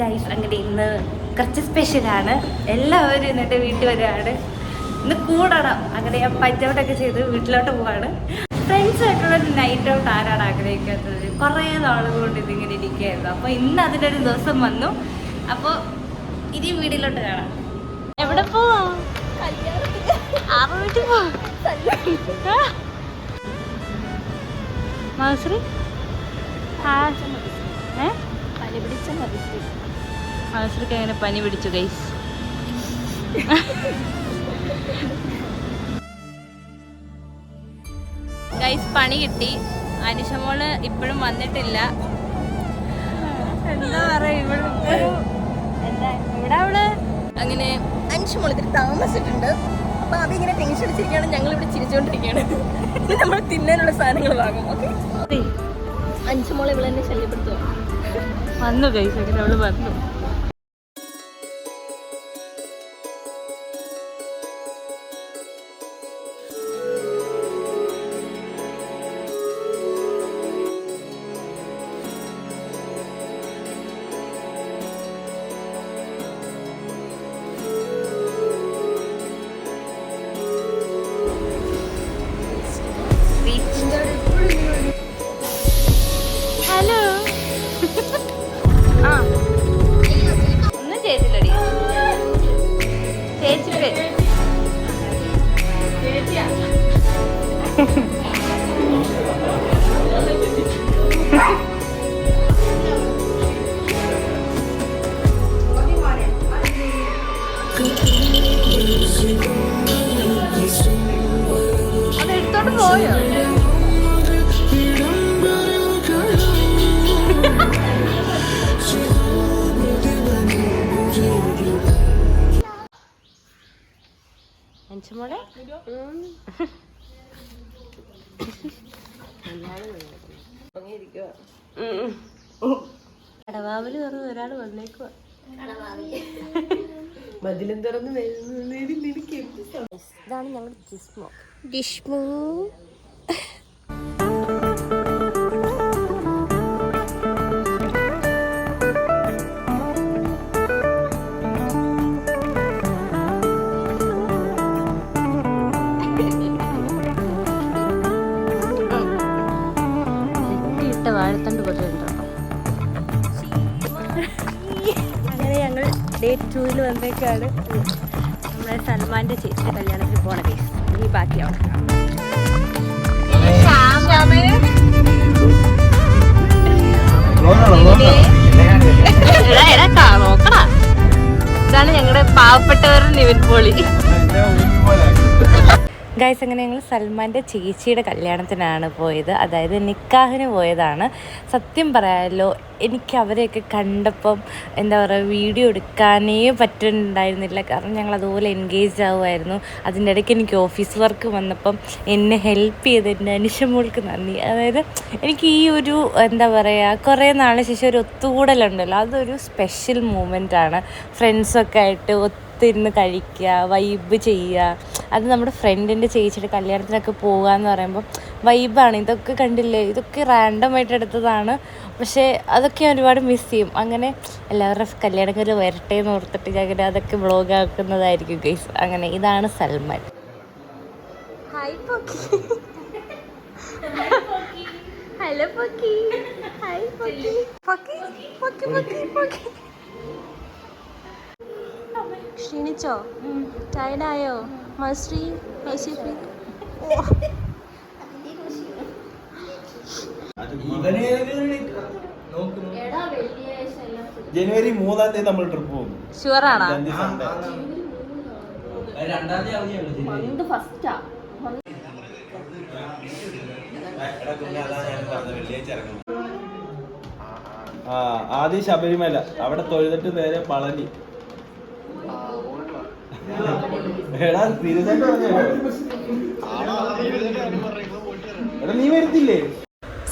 Guys അങ്ങനെ ഇന്ന് കുറച്ച് സ്പെഷ്യലാണ്. എല്ലാവരും എന്നിട്ട് വീട്ടിൽ വരികയാണ്. ഇന്ന് കൂടണം. അങ്ങനെ ഞാൻ പഞ്ചൗട്ടൊക്കെ ചെയ്ത് വീട്ടിലോട്ട് പോവാണ്. ഫ്രണ്ട്സായിട്ടുള്ള നൈറ്റ് ഔട്ട് ആരാണ് ആഗ്രഹിക്കാത്തത്? കുറേ നാളുകൾ കൊണ്ട് ഇതിങ്ങനെ ഇരിക്കുകയായിരുന്നു. അപ്പോൾ ഇന്ന് അതിനൊരു ദിവസം വന്നു. അപ്പോൾ ഇനി വീട്ടിലോട്ട് കാണാം. എവിടെ പോവാം? വീട്ടിൽ പോവാം. മാശ്രീ മാശ്രീക്ക് അങ്ങനെ പനി പിടിച്ചു ഗൈസ്. ഗൈസ് പണി കിട്ടി. അനിഷമോള് ഇപ്പോഴും വന്നിട്ടില്ല. എന്താ പറയാ ഇവിടെ അവള് അങ്ങനെ അനിഷമോൾ ഇത്തിരി താമസിച്ചിട്ടുണ്ട്. അപ്പൊ അതിങ്ങനെ ടെൻഷൻ അടിച്ചിരിക്കുകയാണ്. ഞങ്ങൾ ഇവിടെ ചിരിച്ചുകൊണ്ടിരിക്കുകയാണ്. നമ്മൾ തിന്നാനുള്ള സാധനങ്ങൾ വാങ്ങും. ഓക്കെ, അനിഷമോളെ ഇവിടെ തന്നെ ശല്യപ്പെടുത്തുക. വന്നു ഗൈസ്. അങ്ങനെ അവള് വന്നു. ഹലോ. ആ ഒന്നും ചെയ്തില്ലടി ചേച്ചി. അതെടുത്തോട്ട് പോയോ? മോളെ കടവാവില് തുറന്ന് ഒരാൾ വന്നേക്കുവാ. മതിലും തുറന്ന് ഇതാണ് ഞങ്ങളുടെ ജിസ്മോ. ഡിഷ്മോ വാഴത്തണ്ട് പോലെ ഉണ്ടോ. അങ്ങനെ ഞങ്ങൾ ഡേ 2 വന്നേക്കാണ്. നമ്മുടെ സൽമാന്റെ ചേച്ചിയുടെ കല്യാണത്തിന് പോണ കേസ്. ഇനി ബാക്കിയാവും. ഇതാണ് ഞങ്ങളുടെ പാവപ്പെട്ടവരുടെ നിവിൻ പോളി. ഗൈസ് അങ്ങനെ ഞങ്ങൾ സൽമാൻ്റെ ചേച്ചിയുടെ കല്യാണത്തിനാണ് പോയത്. അതായത് നിക്കാഹിന് പോയതാണ്. സത്യം പറയാമല്ലോ, എനിക്ക് അവരെയൊക്കെ കണ്ടപ്പം എന്താ പറയുക, വീഡിയോ എടുക്കാനേ പറ്റുന്നുണ്ടായിരുന്നില്ല. കാരണം ഞങ്ങൾ അതുപോലെ എൻഗേജ് ആവുമായിരുന്നു. അതിൻ്റെ ഇടയ്ക്ക് എനിക്ക് ഓഫീസ് വർക്ക് വന്നപ്പം എന്നെ ഹെൽപ്പ് ചെയ്ത് എൻ്റെ അനിഷമോൾക്ക് നന്ദി. അതായത് എനിക്ക് ഈ ഒരു എന്താ പറയുക, കുറേ നാളിന് ശേഷം ഒരു ഒത്തുകൂടലുണ്ടല്ലോ, അതൊരു സ്പെഷ്യൽ മൂമെൻ്റാണ്. ഫ്രണ്ട്സൊക്കെ ആയിട്ട് ഒത്തിരുന്ന് കഴിക്കുക, വൈബ് ചെയ്യുക. അത് നമ്മുടെ ഫ്രണ്ടിൻ്റെ ചേച്ചിയുടെ കല്യാണത്തിനൊക്കെ പോകുക എന്ന് പറയുമ്പോൾ വൈബാണ്. ഇതൊക്കെ കണ്ടില്ലേ, ഇതൊക്കെ റാൻഡമായിട്ട് എടുത്തതാണ്. പക്ഷേ അതൊക്കെ ഒരുപാട് മിസ് ചെയ്യും. അങ്ങനെ എല്ലാവരുടെ കല്യാണങ്ങൾ വരട്ടെ എന്ന് ഓർത്തിട്ട് അങ്ങനെ അതൊക്കെ വ്ളോഗാക്കുന്നതായിരിക്കും ഗൈസ്. അങ്ങനെ ഇതാണ് സൽമാൻ. ഹായ് പോക്കി. ഹലോ പോക്കി. ഹായ് പോക്കി. പോക്കി പോക്കി പോക്കി പോക്കി. ക്ഷീണിച്ചോ? ടയർഡായോ? മശ്രീ ജനുവരി 3 നമ്മൾ ട്രിപ്പ് പോകും. ഷുവറാണോ? ആദ്യം ശബരിമല, അവിടെ തൊഴുതിട്ട് നേരെ പളനി. എടാ തിരുവനന്തപുരം എടാ നീ വരത്തില്ലേ?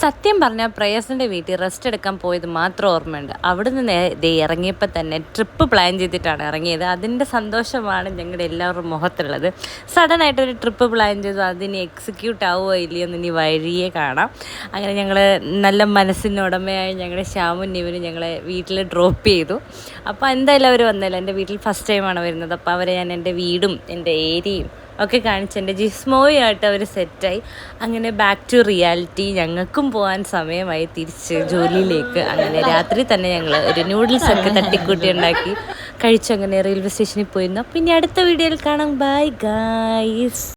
സത്യം പറഞ്ഞാൽ പ്രേയസിൻ്റെ വീട്ടിൽ റെസ്റ്റ് എടുക്കാൻ പോയത് മാത്രം ഓർമ്മയുണ്ട്. അവിടെ നിന്ന് ഇറങ്ങിയപ്പോൾ തന്നെ ട്രിപ്പ് പ്ലാൻ ചെയ്തിട്ടാണ് ഇറങ്ങിയത്. അതിൻ്റെ സന്തോഷമാണ് ഞങ്ങളുടെ എല്ലാവരുടെ മുഖത്തുള്ളത്. സഡനായിട്ടൊരു ട്രിപ്പ് പ്ലാൻ ചെയ്തു, അതിന് എക്സിക്യൂട്ട് ആവുമോ ഇല്ലയോ എന്ന് ഇനി വഴിയേ കാണാം. അങ്ങനെ ഞങ്ങൾ നല്ല മനസ്സിനുടമയായി ഞങ്ങളുടെ ശ്യാമും നിവിനും ഞങ്ങളെ വീട്ടിൽ ഡ്രോപ്പ് ചെയ്തു. അപ്പോൾ എന്തായാലും അവർ വന്നില്ല. എൻ്റെ വീട്ടിൽ ഫസ്റ്റ് ടൈമാണ് വരുന്നത്. അപ്പോൾ അവരെ ഞാൻ എൻ്റെ വീടും എൻ്റെ ഏരിയയും ഒക്കെ കാണിച്ച് എൻ്റെ ജിസ്മോയുമായിട്ട് അവർ സെറ്റായി. അങ്ങനെ ബാക്ക് ടു റിയാലിറ്റി. ഞങ്ങൾക്കും പോകാൻ സമയമായി തിരിച്ച് ജോലിയിലേക്ക്. അങ്ങനെ രാത്രി തന്നെ ഞങ്ങൾ ഒരു നൂഡിൽസൊക്കെ തട്ടിക്കൂട്ടി ഉണ്ടാക്കി കഴിച്ചങ്ങനെ റെയിൽവേ സ്റ്റേഷനിൽ പോയിരുന്നു. പിന്നെ അടുത്ത വീഡിയോയിൽ കാണാം. Bye guys.